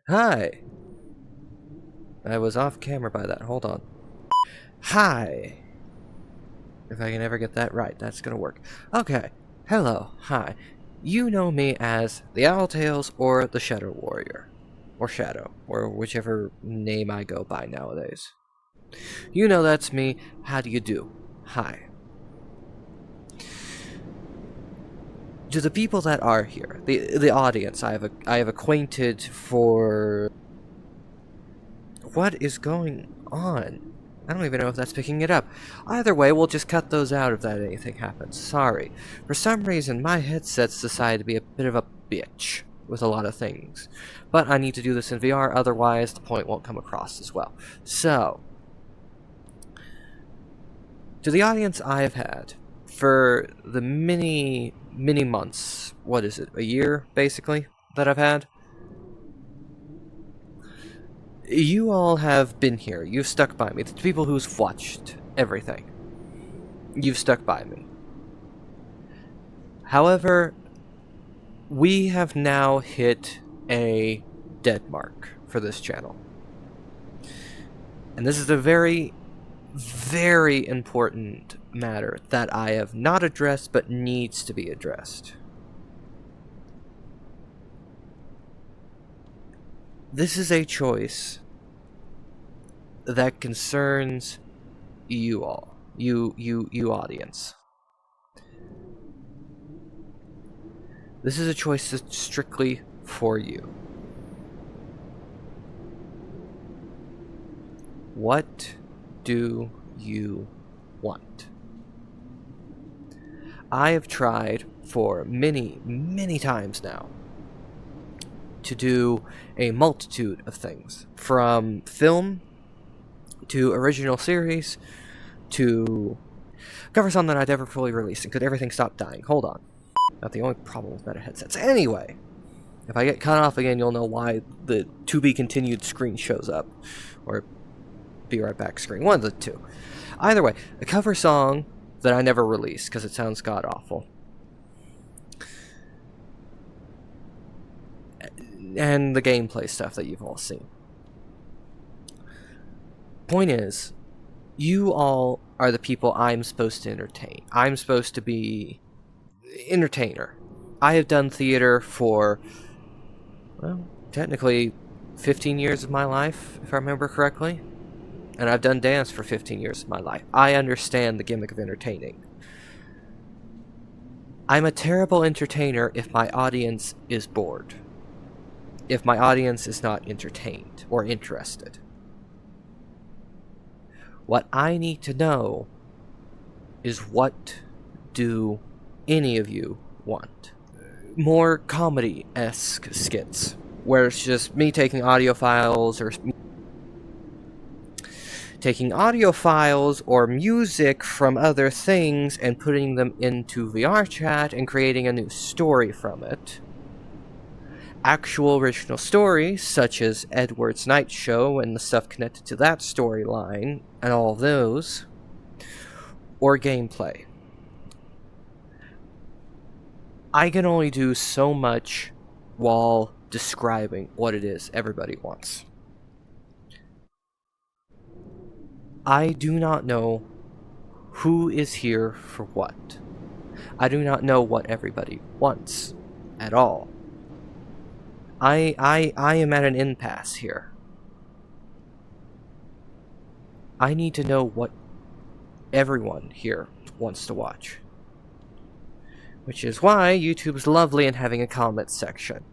Hi! I was off camera by that, hold on. Hi! If I can ever get that right, that's gonna work. Okay, hello, hi. You know me as the Owltails or the Shadow Warrior. Or Shadow, or whichever name I go by nowadays. You know that's me, how do you do? Hi. To the people that are here, the audience I have acquainted for... What is going on? I don't even know if that's picking it up. Either way, we'll just cut those out if that anything happens. Sorry. For some reason, my headset's decided to be a bit of a bitch with a lot of things. But I need to do this in VR, otherwise the point won't come across as well. So, to the audience I have had for the many months, what is it, a year, basically, that I've had? You all have been here. You've stuck by me. The people who's watched everything. You've stuck by me. However, we have now hit a dead mark for this channel. And this is a very, very important matter that I have not addressed but needs to be addressed. This is a choice that concerns you all. You audience. This is a choice that's strictly for you. What do you want? I have tried for many times now to do a multitude of things, from film to original series to cover song that I'd ever fully released. And could everything stop dying? Hold on. Not the only problem with meta headsets. Anyway, if I get cut off again, you'll know why the to be continued screen shows up, or be right back screen. One of the two. Either way, a cover song that I never released because it sounds god awful. And the gameplay stuff that you've all seen. Point is, you all are the people I'm supposed to entertain. I'm supposed to be entertainer. I have done theater for, well, technically 15 years of my life, if I remember correctly. And I've done dance for 15 years of my life. I understand the gimmick of entertaining. I'm a terrible entertainer if my audience is bored. If my audience is not entertained or interested. What I need to know is, what do any of you want? More comedy-esque skits, where it's just me taking audio files or music from other things and putting them into VR chat and creating a new story from it. Actual original stories, such as Edward's Night Show and the stuff connected to that storyline, and all of those. Or gameplay. I can only do so much while describing what it is everybody wants. I do not know who is here for what. I do not know what everybody wants at all. I am at an impasse here. I need to know what everyone here wants to watch. Which is why YouTube's lovely in having a comment section.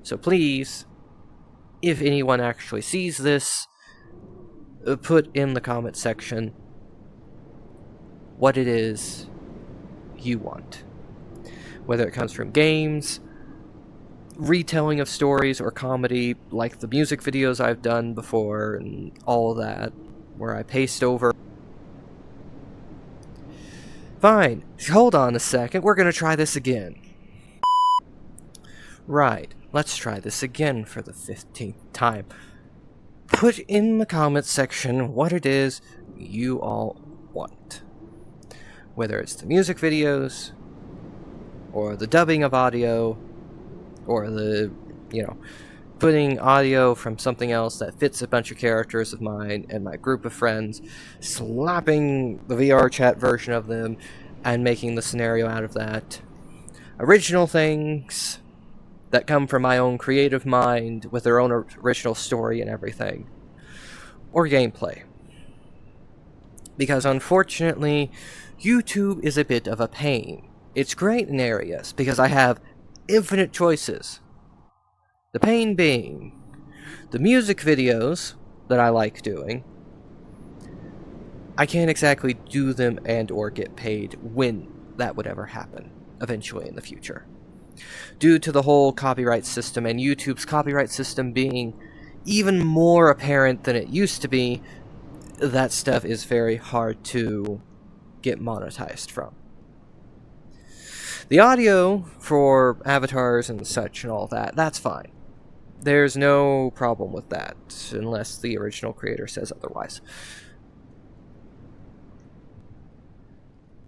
So please, if anyone actually sees this, put in the comment section what it is you want. Whether it comes from games, retelling of stories, or comedy, like the music videos I've done before and all that, where I paste over. Fine, hold on a second, we're gonna try this again. Right, let's try this again for the 15th time. Put in the comments section what it is you all want. Whether it's the music videos, or the dubbing of audio, or the, putting audio from something else that fits a bunch of characters of mine and my group of friends, slapping the VR chat version of them, and making the scenario out of that. Original things that come from my own creative mind with their own original story and everything. Or gameplay. Because unfortunately, YouTube is a bit of a pain. It's great in areas because I have infinite choices. The pain being, the music videos that I like doing, I can't exactly do them and or get paid when that would ever happen, eventually in the future. Due to the whole copyright system and YouTube's copyright system being even more apparent than it used to be, that stuff is very hard to get monetized from. The audio for avatars and such and all that, that's fine. There's no problem with that, unless the original creator says otherwise.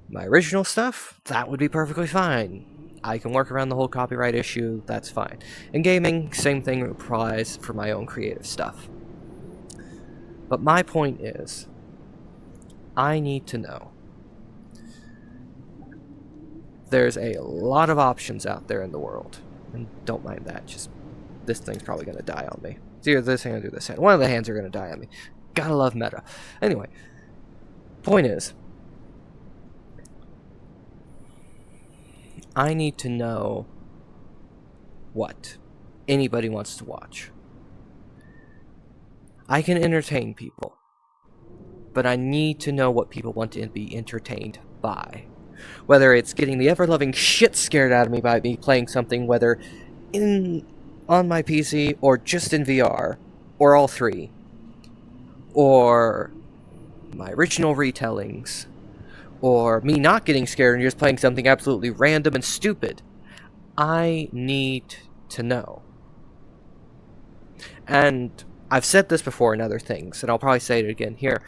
My original stuff, that would be perfectly fine. I can work around the whole copyright issue, that's fine. In gaming, same thing applies for my own creative stuff. But my point is, I need to know. There's a lot of options out there in the world. And don't mind that, just this thing's probably going to die on me. It's either this hand or this hand. One of the hands are going to die on me. Gotta love meta. Anyway, point is, I need to know what anybody wants to watch. I can entertain people, but I need to know what people want to be entertained by. Whether it's getting the ever-loving shit scared out of me by me playing something, whether on my PC or just in VR, or all three, or my original retellings, or me not getting scared and just playing something absolutely random and stupid. I need to know. And I've said this before in other things, and I'll probably say it again here.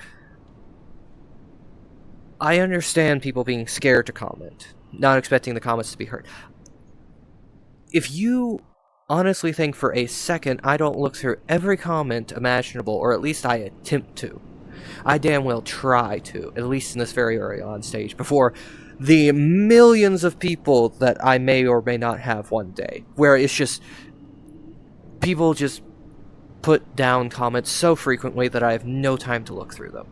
I understand people being scared to comment, not expecting the comments to be heard. If you honestly think for a second I don't look through every comment imaginable, or at least I attempt to, I damn well try to, at least in this very early on stage, before the millions of people that I may or may not have one day, where it's just, people just put down comments so frequently that I have no time to look through them.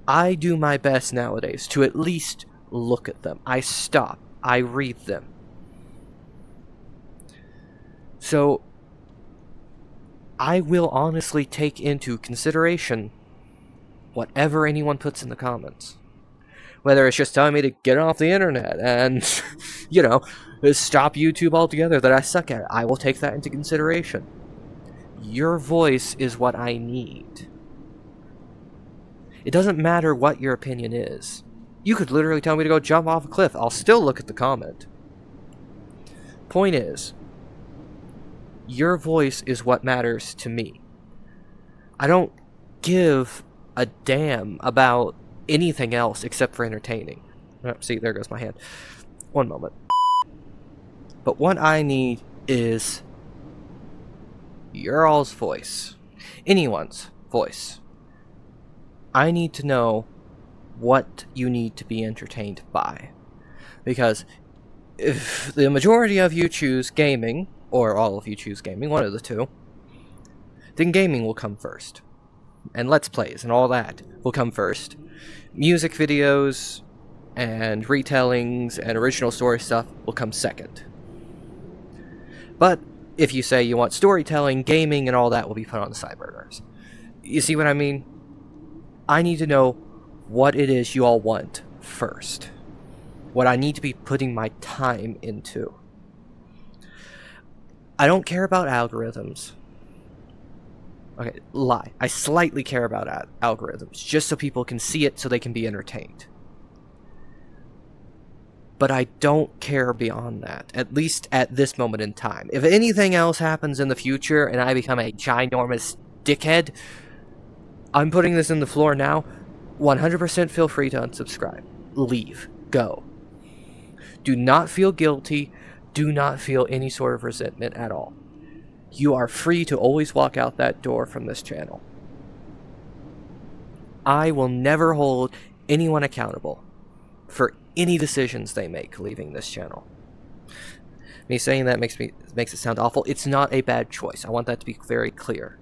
I do my best nowadays to at least look at them. I stop. I read them. So, I will honestly take into consideration whatever anyone puts in the comments. Whether it's just telling me to get off the internet and, stop YouTube altogether, that I suck at it, I will take that into consideration. Your voice is what I need. It doesn't matter what your opinion is. You could literally tell me to go jump off a cliff. I'll still look at the comment. Point is, your voice is what matters to me. I don't give a damn about anything else except for entertaining. Oh, see, there goes my hand. One moment. But what I need is your all's voice. Anyone's voice. I need to know what you need to be entertained by. Because if the majority of you choose gaming, or all of you choose gaming, one of the two, then gaming will come first. And Let's Plays and all that will come first. Music videos and retellings and original story stuff will come second. But if you say you want storytelling, gaming, and all that will be put on the side burners. You see what I mean? I need to know what it is you all want first. What I need to be putting my time into. I don't care about algorithms. Okay, lie. I slightly care about algorithms, just so people can see it so they can be entertained. But I don't care beyond that, at least at this moment in time. If anything else happens in the future and I become a ginormous dickhead, I'm putting this in the floor now. 100% feel free to unsubscribe. Leave. Go. Do not feel guilty. Do not feel any sort of resentment at all. You are free to always walk out that door from this channel. I will never hold anyone accountable for any decisions they make leaving this channel. Me saying that makes it sound awful. It's not a bad choice. I want that to be very clear.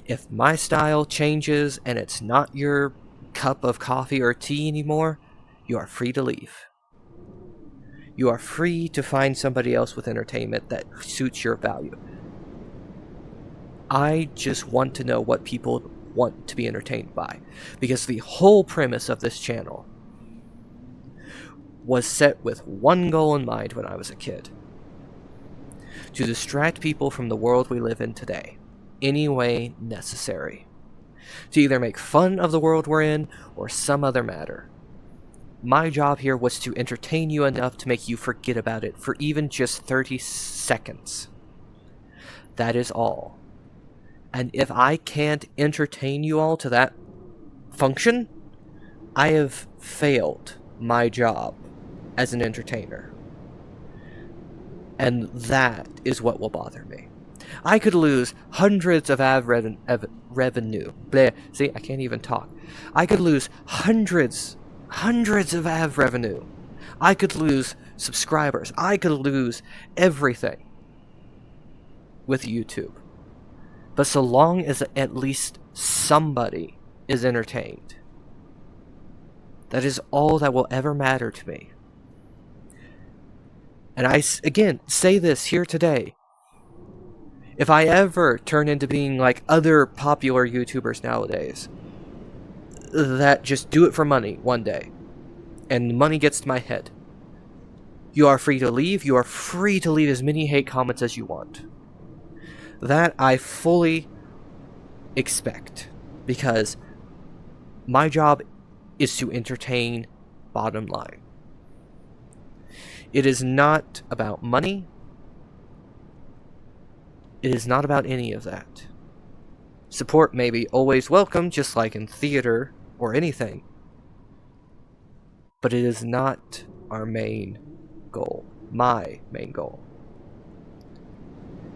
If my style changes and it's not your cup of coffee or tea anymore, you are free to leave. You are free to find somebody else with entertainment that suits your value. I just want to know what people want to be entertained by, because the whole premise of this channel was set with one goal in mind when I was a kid: to distract people from the world we live in today, any way necessary. To either make fun of the world we're in, or some other matter. My job here was to entertain you enough to make you forget about it for even just 30 seconds. That is all. And if I can't entertain you all to that function, I have failed my job as an entertainer. And that is what will bother me. I could lose hundreds of revenue. Bleh. See, I can't even talk. I could lose hundreds of ad revenue. I could lose subscribers. I could lose everything with YouTube. But so long as at least somebody is entertained, that is all that will ever matter to me. And I, again, say this here today. If I ever turn into being like other popular YouTubers nowadays, that just do it for money one day, and money gets to my head, you are free to leave. You are free to leave as many hate comments as you want. That I fully expect, because my job is to entertain, bottom line. It is not about money. It is not about any of that. Support may be always welcome, just like in theater or anything. But it is not our main goal. My main goal.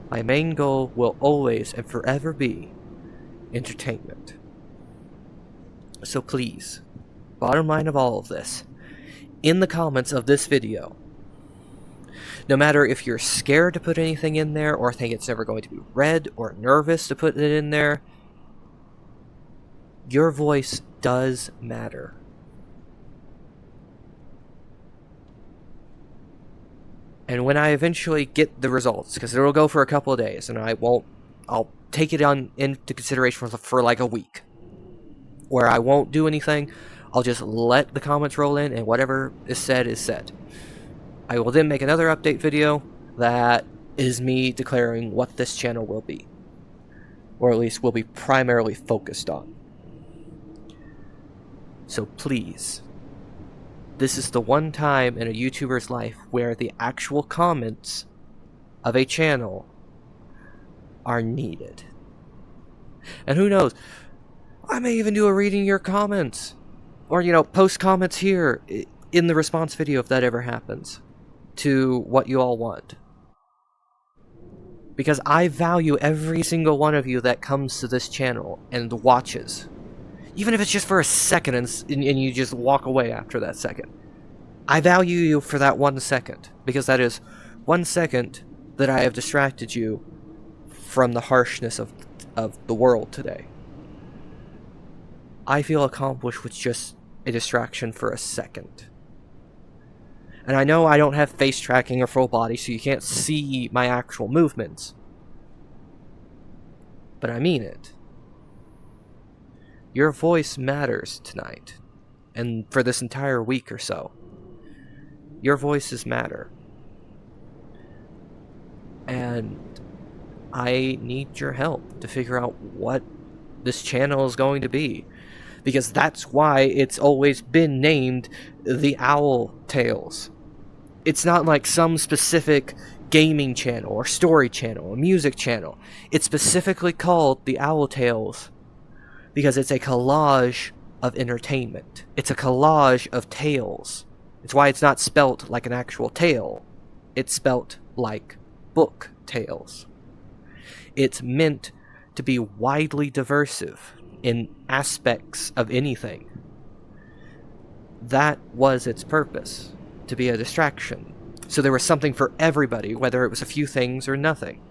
My main goal will always and forever be entertainment. So please, bottom line of all of this, in the comments of this video, no matter if you're scared to put anything in there, or think it's never going to be read, or nervous to put it in there, your voice does matter. And when I eventually get the results, because it'll go for a couple of days, and I'll take it into consideration for like a week, where I won't do anything. I'll just let the comments roll in, and whatever is said is said. I will then make another update video that is me declaring what this channel will be, or at least will be primarily focused on. So please, this is the one time in a YouTuber's life where the actual comments of a channel are needed. And who knows, I may even do a reading your comments, or post comments here in the response video if that ever happens to what you all want. Because I value every single one of you that comes to this channel and watches. Even if it's just for a second and you just walk away after that second. I value you for that 1 second, because that is 1 second that I have distracted you from the harshness of the world today. I feel accomplished with just a distraction for a second. And I know I don't have face tracking or full body, so you can't see my actual movements. But I mean it. Your voice matters tonight, and for this entire week or so. Your voices matter. And I need your help to figure out what this channel is going to be. Because that's why it's always been named The Owl Tales. It's not like some specific gaming channel or story channel or music channel. It's specifically called The Owl Tales because it's a collage of entertainment. It's a collage of tales. It's why it's not spelt like an actual tale. It's spelt like book tales. It's meant to be widely diverse in aspects of anything. That was its purpose, to be a distraction. So there was something for everybody, whether it was a few things or nothing.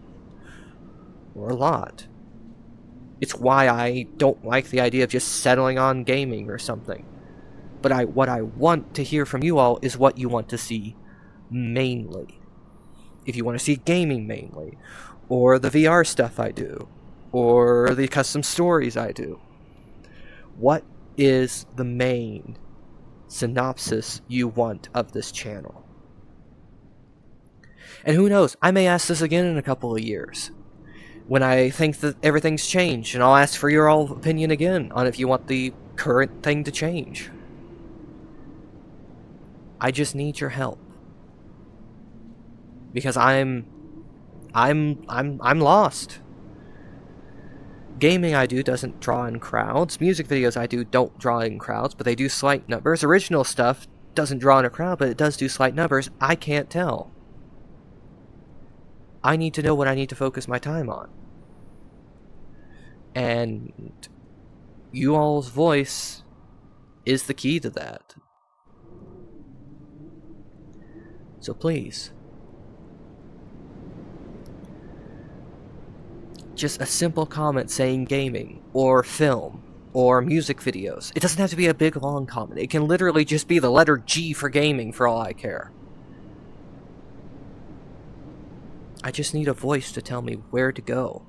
Or a lot. It's why I don't like the idea of just settling on gaming or something. But what I want to hear from you all is what you want to see mainly. If you want to see gaming mainly, or the VR stuff I do, or the custom stories I do, what is the main synopsis you want of this channel? And who knows, I may ask this again in a couple of years, when I think that everything's changed, and I'll ask for your all opinion again on if you want the current thing to change. I just need your help. Because I'm lost. Gaming I do doesn't draw in crowds. Music videos I do don't draw in crowds, but they do slight numbers. Original stuff doesn't draw in a crowd, but it does do slight numbers. I can't tell. I need to know what I need to focus my time on. And you all's voice is the key to that. So please, just a simple comment saying gaming, or film, or music videos. It doesn't have to be a big long comment. It can literally just be the letter G for gaming for all I care. I just need a voice to tell me where to go.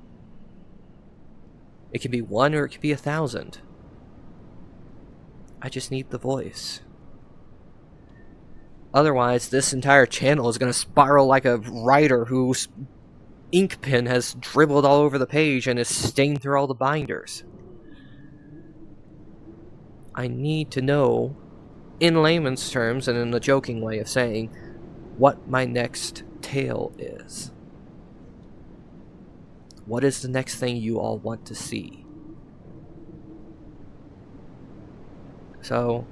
It can be 1 or it can be 1,000. I just need the voice. Otherwise, this entire channel is going to spiral like a writer whose ink pen has dribbled all over the page and is stained through all the binders. I need to know, in layman's terms and in the joking way of saying, what my next tale is. What is the next thing you all want to see? So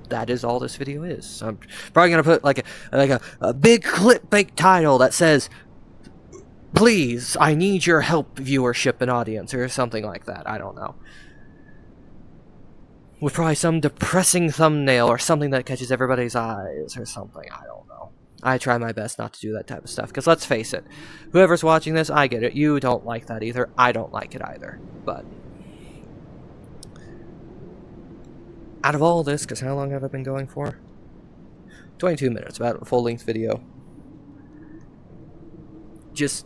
that is all this video is. So I'm probably gonna put like a big clickbait title that says, "Please, I need your help, viewership and audience," or something like that. I don't know. With probably some depressing thumbnail or something that catches everybody's eyes or something. I don't know. I try my best not to do that type of stuff, because let's face it, whoever's watching this, I get it. You don't like that either. I don't like it either. But out of all this, because how long have I been going for? 22 minutes, about a full-length video. Just,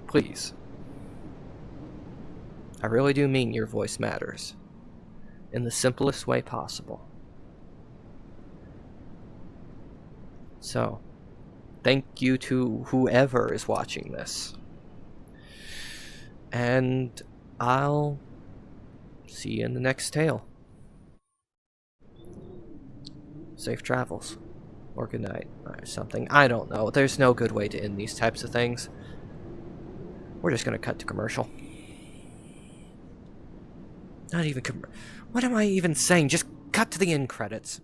please. I really do mean your voice matters. In the simplest way possible. So, thank you to whoever is watching this. And I'll see you in the next tale. Safe travels. Or good night. Or something. I don't know. There's no good way to end these types of things. We're just gonna cut to commercial. Not even what am I even saying? Just cut to the end credits.